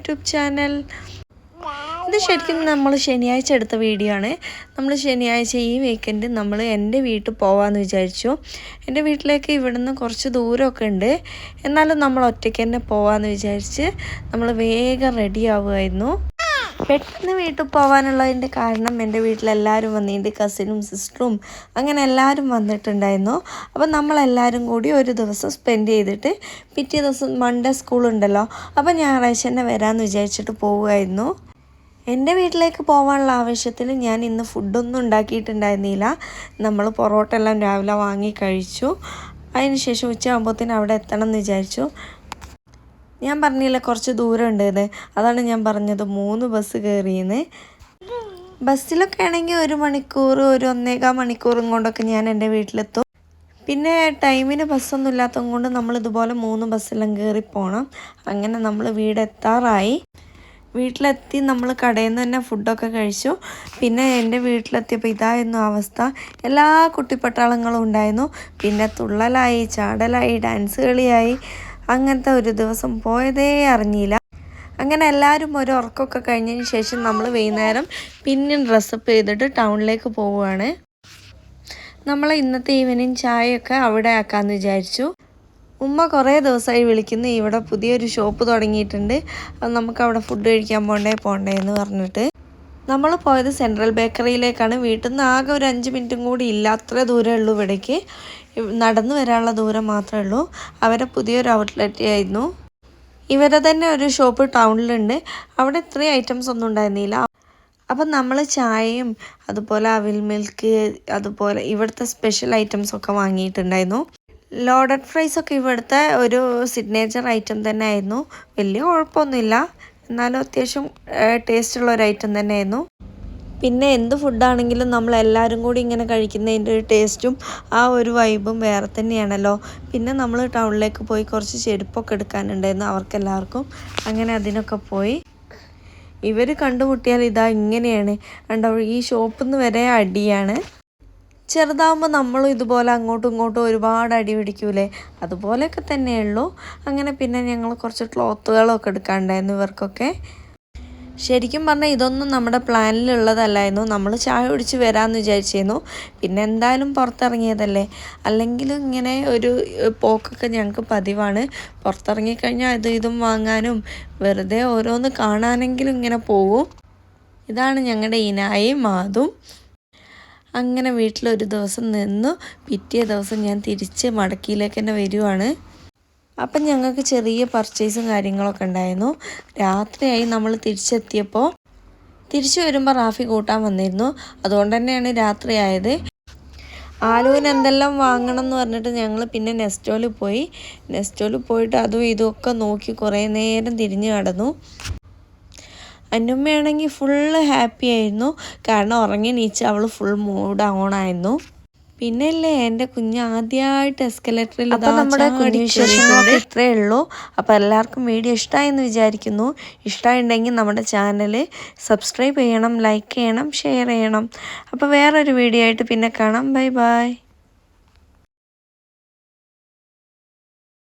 YouTube channel. ഇത് ശരിക്കും നമ്മൾ ശനിയാഴ്ച എടുത്ത വീഡിയോ ആണ്. നമ്മൾ ശനിയാഴ്ച ഈ വീക്കെൻഡ് നമ്മൾ എൻ്റെ വീട്ടിൽ പോകാമെന്ന് വിചാരിച്ചു. എൻ്റെ വീട്ടിലേക്ക് ഇവിടുന്ന് കുറച്ച് ദൂരമൊക്കെ ഉണ്ട്, എന്നാലും നമ്മൾ ഒറ്റയ്ക്ക് തന്നെ പോകാമെന്ന് വിചാരിച്ച് നമ്മൾ വേഗം റെഡി ആവുമായിരുന്നു. പെട്ടെന്ന് വീട്ടിൽ പോകാനുള്ളതിൻ്റെ കാരണം എൻ്റെ വീട്ടിലെല്ലാവരും വന്നിട്ടുണ്ട്, കസിനും സിസ്റ്ററും അങ്ങനെ എല്ലാവരും വന്നിട്ടുണ്ടായിരുന്നു. അപ്പം നമ്മളെല്ലാവരും കൂടി ഒരു ദിവസം സ്പെൻഡ് ചെയ്തിട്ട് പിറ്റേ ദിവസം മൺഡേ സ്കൂളുണ്ടല്ലോ, അപ്പം ഞായറാഴ്ച തന്നെ വരാമെന്ന് വിചാരിച്ചിട്ട് പോവുമായിരുന്നു. എൻ്റെ വീട്ടിലേക്ക് പോകാനുള്ള ആവശ്യത്തിൽ ഞാൻ ഇന്ന് ഫുഡൊന്നും ഉണ്ടാക്കിയിട്ടുണ്ടായിരുന്നില്ല. നമ്മൾ പൊറോട്ട എല്ലാം രാവിലെ വാങ്ങി കഴിച്ചു. അതിന് ശേഷം ഉച്ചയാകുമ്പോഴത്തേന് അവിടെ എത്തണം എന്ന് വിചാരിച്ചു. ഞാൻ പറഞ്ഞില്ല കുറച്ച് ദൂരം ഉണ്ടെന്ന്, അതാണ് ഞാൻ പറഞ്ഞത് 3 ബസ് കയറിയെന്ന്. ബസ്സിലൊക്കെ ആണെങ്കിൽ 1 മണിക്കൂർ 1.25 മണിക്കൂറും കൊണ്ടൊക്കെ ഞാൻ എൻ്റെ വീട്ടിലെത്തും. പിന്നെ ടൈമിന് ബസ്സൊന്നും ഇല്ലാത്തത് കൊണ്ട് നമ്മളിതുപോലെ 3 ബസ്സെല്ലാം കയറി പോകണം. അങ്ങനെ നമ്മൾ വീടെത്താറായി. വീട്ടിലെത്തി നമ്മൾ കടയിൽ നിന്ന് തന്നെ ഫുഡൊക്കെ കഴിച്ചു. പിന്നെ എൻ്റെ വീട്ടിലെത്തിയപ്പോൾ ഇതായിരുന്നു അവസ്ഥ. എല്ലാ കുട്ടിപ്പട്ടാളങ്ങളും ഉണ്ടായിരുന്നു. പിന്നെ തുള്ളലായി, ചാടലായി, ഡാൻസ് കളിയായി. അങ്ങനത്തെ ഒരു ദിവസം പോയതേ അറിഞ്ഞില്ല. അങ്ങനെ എല്ലാവരും ഒരു ഉറക്കമൊക്കെ കഴിഞ്ഞതിന് ശേഷം നമ്മൾ വൈകുന്നേരം പിന്നെ ഡ്രസ്സപ്പ് ചെയ്തിട്ട് ടൗണിലേക്ക് പോവുകയാണ്. നമ്മൾ ഇന്നത്തെ ഈവനിങ് ചായയൊക്കെ അവിടെ ആക്കാമെന്ന് വിചാരിച്ചു. ഉമ്മ കുറേ ദിവസമായി വിളിക്കുന്നു, ഇവിടെ പുതിയൊരു ഷോപ്പ് തുടങ്ങിയിട്ടുണ്ട്, അത് നമുക്ക് അവിടെ ഫുഡ് കഴിക്കാൻ പോണ്ടേ എന്ന് പറഞ്ഞിട്ട്. നമ്മൾ പോയത് സെൻട്രൽ ബേക്കറിയിലേക്കാണ്. വീട്ടിൽ നിന്ന് ആകെ ഒരു 5 മിനിറ്റും കൂടി ഇല്ല, അത്ര ദൂരമേ ഉള്ളൂ. ഇവിടേക്ക് നടന്നു വരാനുള്ള ദൂരം മാത്രമേ ഉള്ളൂ. അവരെ പുതിയൊരു ഔട്ട്ലെറ്റ് ആയിരുന്നു. ഇവരെ തന്നെ ഒരു ഷോപ്പ് ടൗണിലുണ്ട്. അവിടെ ഇത്രയും ഐറ്റംസ് ഒന്നും ഉണ്ടായിരുന്നില്ല. അപ്പം നമ്മൾ ചായയും അതുപോലെ അവിൽ മിൽക്ക് അതുപോലെ ഇവിടുത്തെ സ്പെഷ്യൽ ഐറ്റംസൊക്കെ വാങ്ങിയിട്ടുണ്ടായിരുന്നു. ലോഡഡ് ഫ്രൈസൊക്കെ ഇവിടുത്തെ ഒരു സിഗ്നേച്ചർ ഐറ്റം തന്നെ ആയിരുന്നു. വലിയ കുഴപ്പമൊന്നുമില്ല, എന്നാലും അത്യാവശ്യം ടേസ്റ്റുള്ള ഒരു ഐറ്റം തന്നെയായിരുന്നു. പിന്നെ എന്ത് ഫുഡാണെങ്കിലും നമ്മളെല്ലാവരും കൂടി ഇങ്ങനെ കഴിക്കുന്നതിൻ്റെ ഒരു ടേസ്റ്റും ആ ഒരു വൈബും വേറെ തന്നെയാണല്ലോ. പിന്നെ നമ്മൾ ടൗണിലേക്ക് പോയി കുറച്ച് ചെരുപ്പൊക്കെ എടുക്കാനുണ്ടായിരുന്നു അവർക്കെല്ലാവർക്കും. അങ്ങനെ അതിനൊക്കെ പോയി. ഇവർ കണ്ടുമുട്ടിയാൽ ഇതാ ഇങ്ങനെയാണ് കണ്ടോ, ഈ ഷോപ്പിൽ നിന്ന് വരെ അടിയാണ്. ചെറുതാവുമ്പോൾ നമ്മളും ഇതുപോലെ അങ്ങോട്ടും ഇങ്ങോട്ടും ഒരുപാട് അടി പിടിക്കൂലേ, അതുപോലെയൊക്കെ തന്നെയുള്ളൂ. അങ്ങനെ പിന്നെ ഞങ്ങൾ കുറച്ച് ക്ലോത്തുകളൊക്കെ എടുക്കാനുണ്ടായിരുന്നു ഇവർക്കൊക്കെ. ശരിക്കും പറഞ്ഞാൽ ഇതൊന്നും നമ്മുടെ പ്ലാനിലുള്ളതല്ലായിരുന്നു. നമ്മൾ ചായ കുടിച്ച് വരാമെന്ന് വിചാരിച്ചിരുന്നു. പിന്നെ എന്തായാലും പുറത്തിറങ്ങിയതല്ലേ, അല്ലെങ്കിലും ഇങ്ങനെ ഒരു പോക്കൊക്കെ ഞങ്ങൾക്ക് പതിവാണ്. പുറത്തിറങ്ങിക്കഴിഞ്ഞാൽ ഇതും വാങ്ങാനും വെറുതെ ഓരോന്ന് കാണാനെങ്കിലും ഇങ്ങനെ പോവും. ഇതാണ് ഞങ്ങളുടെ ഇനായും മാതും. അങ്ങനെ വീട്ടിലൊരു ദിവസം നിന്നു. പിറ്റേ ദിവസം ഞാൻ തിരിച്ച് മടക്കിയിലേക്ക് തന്നെ വരുവാണ്. അപ്പം ഞങ്ങൾക്ക് ചെറിയ പർച്ചേസും കാര്യങ്ങളൊക്കെ ഉണ്ടായിരുന്നു. രാത്രിയായി നമ്മൾ തിരിച്ചു വരുമ്പോൾ റാഫി കൂട്ടാൻ വന്നിരുന്നു. അതുകൊണ്ട് തന്നെയാണ് രാത്രിയായത്. ആലുവിന് എന്തെല്ലാം വാങ്ങണം എന്ന് പറഞ്ഞിട്ട് ഞങ്ങൾ പിന്നെ നെസ്റ്റോയിൽ പോയിട്ട് അതും ഇതുമൊക്കെ നോക്കി കുറേ നേരം തിരിഞ്ഞു നടന്നു. അന്നുമ്മയാണെങ്കിൽ ഫുള്ള് ഹാപ്പി ആയിരുന്നു, കാരണം ഉറങ്ങി നീച്ച് അവൾ ഫുൾ മൂഡ് ഓണായിരുന്നു. പിന്നെ അല്ലേ എൻ്റെ കുഞ്ഞ് ആദ്യമായിട്ട് എസ്കലേറ്ററിൽ. അപ്പോൾ നമ്മുടെ കുഞ്ഞു വിശേഷങ്ങളൊക്കെ ഇത്രയേ ഉള്ളൂ. അപ്പോൾ എല്ലാവർക്കും വീഡിയോ ഇഷ്ടമായെന്ന് വിചാരിക്കുന്നു. ഇഷ്ടമായിട്ടുണ്ടെങ്കിൽ നമ്മുടെ ചാനൽ സബ്സ്ക്രൈബ് ചെയ്യണം, ലൈക്ക് ചെയ്യണം, ഷെയർ ചെയ്യണം. അപ്പോൾ വേറൊരു വീഡിയോ ആയിട്ട് പിന്നെ കാണാം. Bye bye.